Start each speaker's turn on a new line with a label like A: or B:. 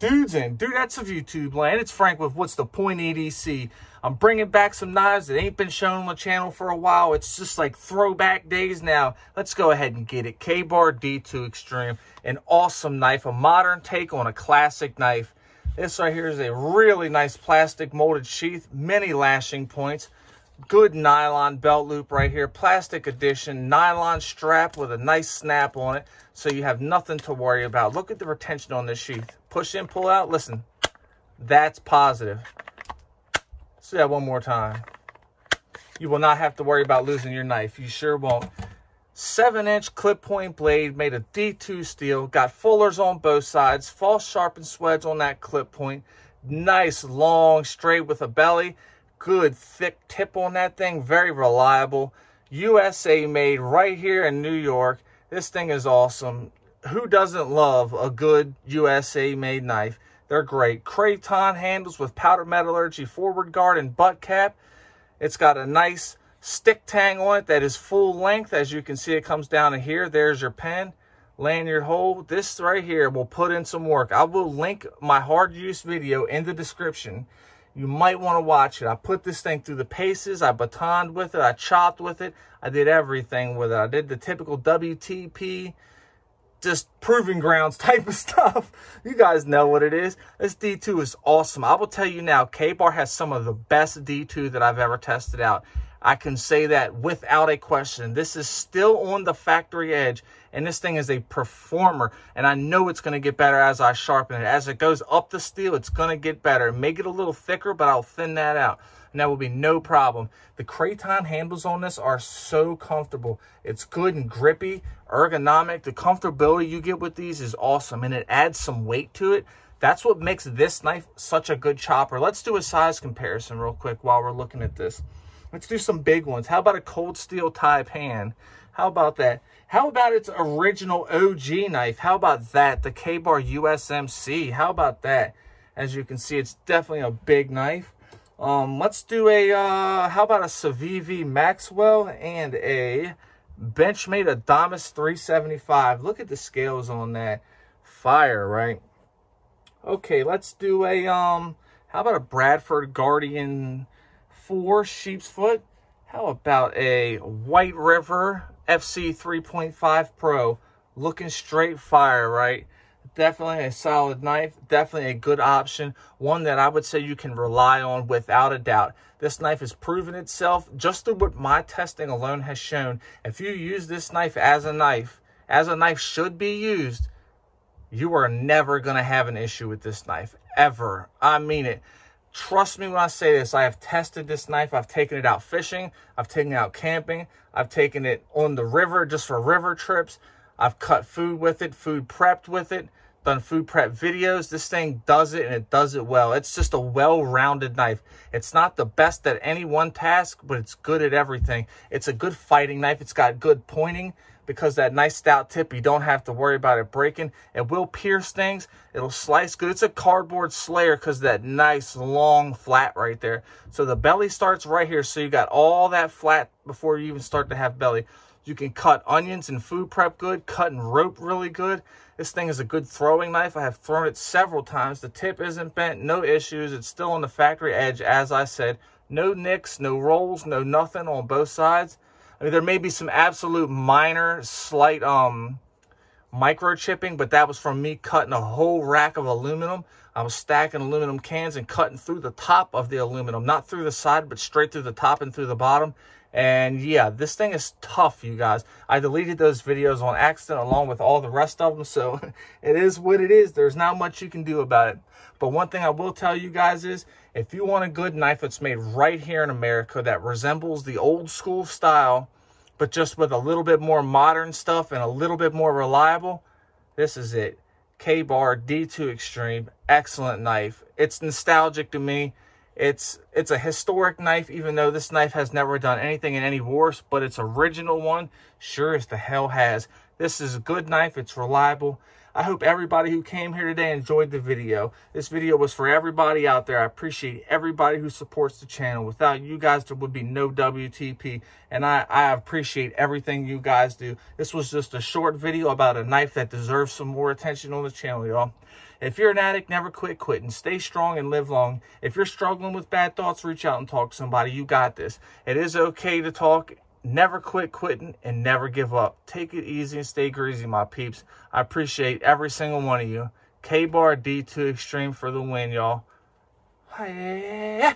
A: Dudes in Dudettes of YouTube land. It's Frank with What's the Point EDC. I'm bringing back some knives that ain't been shown on the channel for a while. It's just like throwback days now. Let's go ahead and get it. Kabar D2 Extreme, an awesome knife, a modern take on a classic knife. This right here is a really nice plastic molded sheath, many lashing points, good nylon belt loop right here, plastic edition, nylon strap with a nice snap on it, so you have nothing to worry about. Look at the retention on this sheath. Push in, pull out. Listen, that's positive. Let's do that one more time. You will not have to worry about losing your knife. You sure won't. 7-inch clip point blade made of D2 steel. Got fullers on both sides. False sharpened swedge on that clip point. Nice, long, straight with a belly. Good, thick tip on that thing. Very reliable. USA made right here in New York. This thing is awesome. Who doesn't love a good USA made knife? They're great. Craton handles with powder metallurgy forward guard and butt cap. It's got a nice stick tang on it that is full length. As you can see, it comes down to here. There's your pen, lanyard hole. This right here will put in some work. I will link my hard use video in the description. You might want to watch it. I put this thing through the paces. I batoned with it. I chopped with it. I did everything with it. I did the typical WTP, just proving grounds type of stuff. You guys know what it is. This D2 is awesome. I will tell you now, Kabar has some of the best D2 that I've ever tested out. I can say that without a question. This is still on the factory edge, and this thing is a performer, and I know it's going to get better as I sharpen it. As it goes up the steel, it's going to get better. It may get a little thicker, but I'll thin that out, and that will be no problem. The Craton handles on this are so comfortable. It's good and grippy, ergonomic. The comfortability you get with these is awesome, and it adds some weight to it. That's what makes this knife such a good chopper. Let's do a size comparison real quick while we're looking at this. Let's do some big ones. How about a cold steel type hand? How about that? How about its original OG knife? How about that? The Kabar USMC. How about that? As you can see, it's definitely a big knife. Let's do a, how about a Civivi Maxwell and a Benchmade Adamas 375. Look at the scales on that. Fire, right? Okay, let's do a, how about a Bradford Guardian 4 sheep's foot? How about a White River FC 3.5 Pro? Looking straight fire, right? Definitely a solid knife. Definitely a good option. One that I would say you can rely on without a doubt. This knife has proven itself just through what my testing alone has shown. If you use this knife as a knife should be used, you are never going to have an issue with this knife. Ever. I mean it. Trust me when I say this. I have tested this knife. I've taken it out fishing. I've taken it out camping. I've taken it on the river just for river trips. I've cut food with it, food prepped with it, done food prep videos. This thing does it, and it does it well. It's just a well-rounded knife. It's not the best at any one task, but it's good at everything. It's a good fighting knife. It's got good pointing. Because that nice stout tip, you don't have to worry about it breaking. It will pierce things. It'll slice good. It's a cardboard slayer because that nice long flat right there. So the belly starts right here. So you got all that flat before you even start to have belly. You can cut onions and food prep good, cut and rope really good. This thing is a good throwing knife. I have thrown it several times. The tip isn't bent, no issues. It's still on the factory edge, as I said. No nicks, no rolls, no nothing on both sides. I mean, there may be some absolute minor, slight microchipping, but that was from me cutting a whole rack of aluminum. I was stacking aluminum cans and cutting through the top of the aluminum, not through the side, but straight through the top and through the bottom. And yeah, this thing is tough, you guys. I deleted those videos on accident along with all the rest of them, so it is what it is. There's not much you can do about it. But one thing I will tell you guys is, if you want a good knife that's made right here in America that resembles the old school style, but just with a little bit more modern stuff and a little bit more reliable, this is it. Kabar D2 Extreme, excellent knife. It's nostalgic to me. It's a historic knife, even though this knife has never done anything in any wars, but its original one sure as the hell has. This is a good knife. It's reliable. I hope everybody who came here today enjoyed the video. This video was for everybody out there. I appreciate everybody who supports the channel. Without you guys, there would be no WTP. And I appreciate everything you guys do. This was just a short video about a knife that deserves some more attention on the channel, y'all. If you're an addict, never quit quitting. Stay strong and live long. If you're struggling with bad thoughts, reach out and talk to somebody. You got this. It is okay to talk. Never quit quitting and never give up. Take it easy and stay greasy, my peeps. I appreciate every single one of you. Kabar D2 Extreme for the win, y'all. Hey.